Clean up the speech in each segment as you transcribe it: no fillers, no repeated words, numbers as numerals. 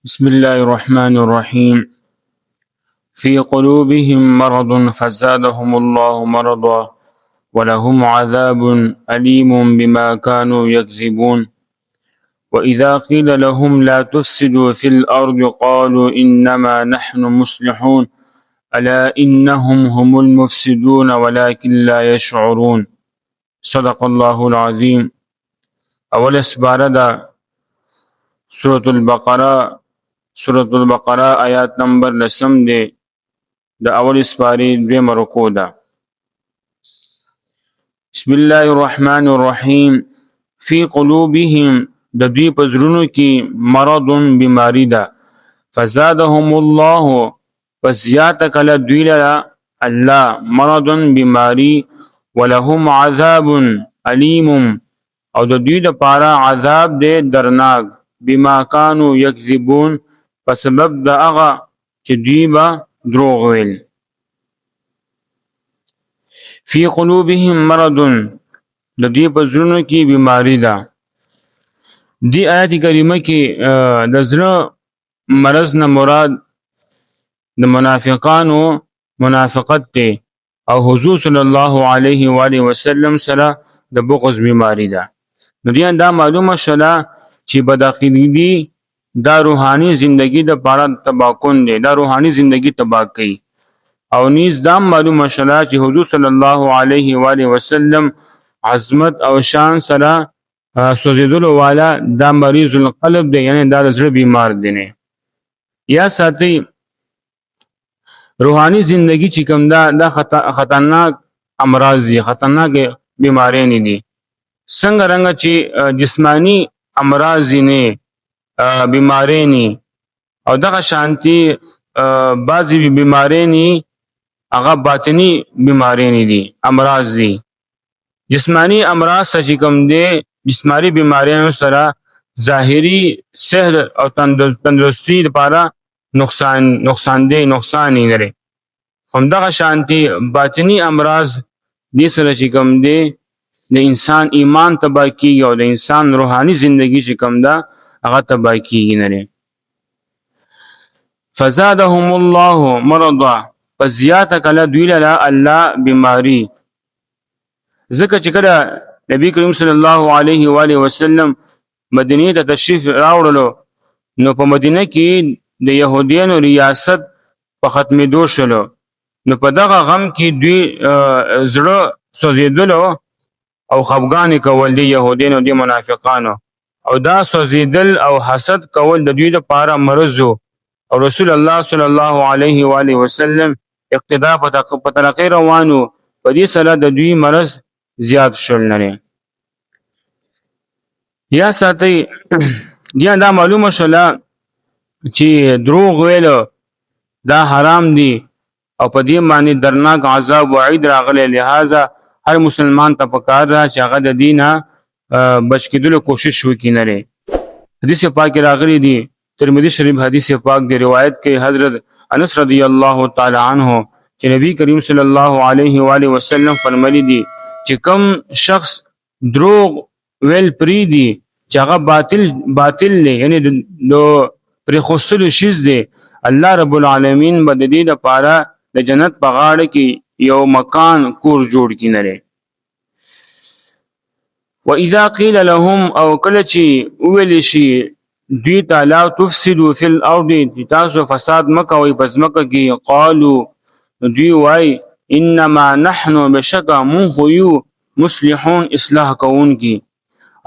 بسم الله الرحمن الرحيم في قلوبهم مرض فزادهم الله مرضا ولهم عذاب أليم بما كانوا يكذبون وإذا قيل لهم لا تفسدوا في الأرض قالوا إنما نحن مصلحون ألا إنهم هم المفسدون ولكن لا يشعرون. صدق الله العظيم. اول اسباره دا سورة البقره آیات نمبر 10 دی د اول اسپاری دویم رکوع ده. بسم الله الرحمن الرحیم. فی قلوبهم د دوی په زړونو کې مرض بیماری ده. فزادهم الله پس زیات کله دوی لره الله مرض بیماری. ولهم عذاب علیم او د دوی د پاره عذاب دی درناک. بما كانوا یکذبون په سبب د هغه چې دوی به دروغ ویل. فی قلوبهم مرض د دوی په زړونو کې بیماری ده. دی آیت کریمه کې د زړه مرض نه مراد د منافقانو منافقت دی او حضور صلی الله علیه و آله وسلم سره د بغض بیماری ده. نو دیان دا معلومه شله چې بدعقیدګي دا روحاني زندگی د پاره تباکون دی، دا روحاني زندگی تباہ کوي. او نیز دا معلومه شله چې حضور صلی الله علیه و آله وسلم عظمت او شان سره سوزیدلو والا دا مریض القلب دی، یعنی دا زړه بیمار دی نه. یا ساتي روحاني زندگی چې کوم دا خطرناک امراض دي، خطرناک بیماری نه دي. څنګه رنګ چې جسمانی امراض نه بیماری نه او دغه شانتي بعضی بیماری نه هغه باطنی بیماری نه دي، امراض دي. جسمانی امراض چې کوم دي جسمانی بیماریانو سره ظاهری صحت او تندرستی لپاره نقصان نه لري. همدغه شانتي باطنی امراض دې سره چې کوم دي د انسان ایمان تباہ کیږي او د انسان روحاني زندگی چې کوم ده هغه تباہ کیږي نه. فزادهم الله مرضا فزیات کله دوی له الله بیماری. ځکه چې کله نبی کریم صلی الله علیه و آله وسلم مدینه ته تشریف راوړلو نو په مدینه کې د يهودانو ریاست په ختمېدو شلو. نو په دغه غم کې دوی زړه سوځېدلو او خفګان کول دي يهودانو دي منافقانو، او دا سوځېدل او حسد کول د دوی لپاره مرض او رسول الله صلی الله علیه و آله وسلم اقتدا په طریقې روانو په دې سره د دوی مرض زیات شول نه. یا ساتي یا دا معلومه شوله چې دروغ ویل دا حرام دي او په دې باندې درناک عذاب وعید راغلی. لہذا هر مسلمان ته پکار ده چې هغه د دینه بچ کېدلو کوشش وکړي نه. حدیث پاک راغلی دی، ترمذی شریف حدیث پاک دی، روایت کې حضرت انس رضی الله تعالی عنہ چې نبی کریم صلی الله علیه و آله وسلم فرمایلی دی چې کوم شخص دروغ ویل پری دی چې هغه باطل نه، یعنی دو پر خوستلو شیز دی، الله رب العالمین به د دې لپاره د جنت په غاړه کې یو مکان کور جوړ کړي نه. واذا قيل لهم او کله چې ویل شي دوی ته لا تفسدوا في الارض تاسو فساد مکوئ پس مکه کې، قالوا دوی وای انما نحن بشکا من خو مصلحون اصلاح کون کی.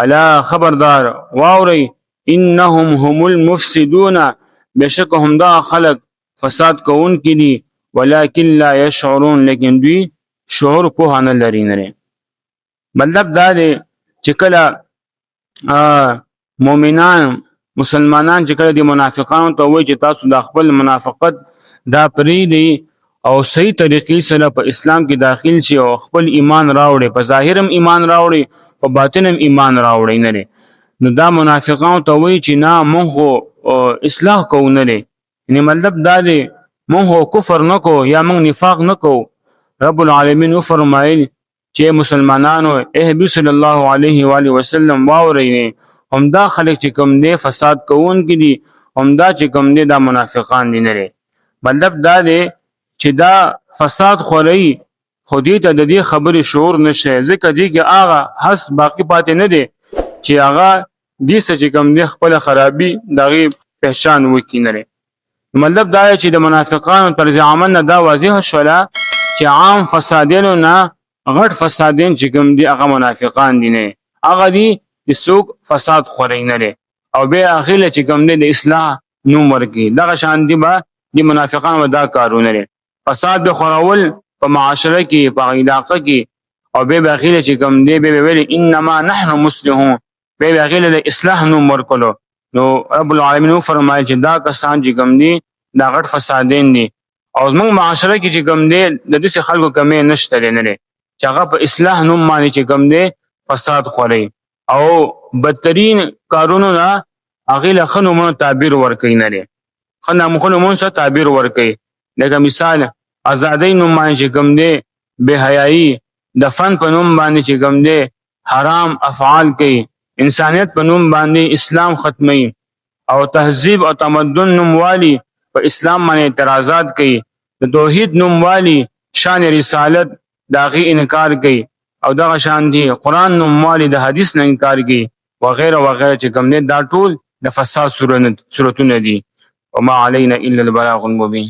الا خبردار واوري انهم هم المفسدون بشک هم دا خلق فساد کون کی دي، ولكن لا يشعرون لیکن دوی شعور په نه لري نه. مطلب دا دی چې کله مؤمنان مسلمانان چې کله د منافقانو ته وایي چې تاسو د خپل منافقت دا پری دی او صحیح طریقې سره په اسلام کې داخل شي او خپل ایمان راوړي، په ظاهرم ایمان راوړي په باطنم ایمان راوړي نه. نو دا منافقانو ته وایي چې نه مونږ اصلاح کوو نه. یعنی مطلب دا دی مونږ کفر نه کوو یا مونږ نفاق نه کوو. رب العالمین فرمایل چې مسلمانانو حبیب صلی الله علیه و آله وسلم واورئ همدا خلک چې کوم دی فساد کوونکي دي، همدا چې کوم دی دا منافقان دي. نه مطلب دا دی چې دا فساد خوري خو دې ته د دې خبرې شعور نشته، ځکه دې کې هغه حس باقي پاتې نه دی چې هغه دې څه چې کوم دی خپل خرابي دغه پہچان وکړي. نه مطلب دا چې د منافقانو طرز عمل نه دا واضح شوله چې عام فسادینو نه غټ فسادین چې کوم دي هغه منافقان دي، نه هغه دي چې څوک فساد خوري نه او بیا اخیله چې کوم دي د اصلاح نوم ورکړي. دغه شان دي به د منافقانو دا کارونه لري، فساد به خورول په معاشره کې په علاقه کې، او بیا اخیله چې کوم دي به ویل انما نحن مصلحون، بیا اخیله د اصلاح نوم ورکړو. نو رب العالمین فرمایي چې دا کسان چې کوم دي دا غټ فسادین دي، او زموږ معاشره کې چې کوم دي د دې خلکو کمې نشته نه چې هغه په اصلاح نوم باندې چې کوم دي فساد خوري او بدترین کارونو نه هغه له خنومونو تعبیر ورکوي. نه خنومونو سره تعبیر ورکوي، لکه مثال ازادۍ نوم باندې چې کوم دي بے حیايي، د فن په نوم باندې چې کوم دي حرام افعال کوي، انسانیت په نوم باندې اسلام ختمي، او تهذیب او تمدن نوم والی په اسلام باندې اعتراضات کوي، د توحید نوم والی شان رسالت داغي انکار کوي، او دغه شان دي قرآن نوم والی د حدیث نه انکار کوي وغیرہ وغیرہ چې کوم دي دا ټول د فساد صورتونه دي. وما علینا الا البلاغ المبین.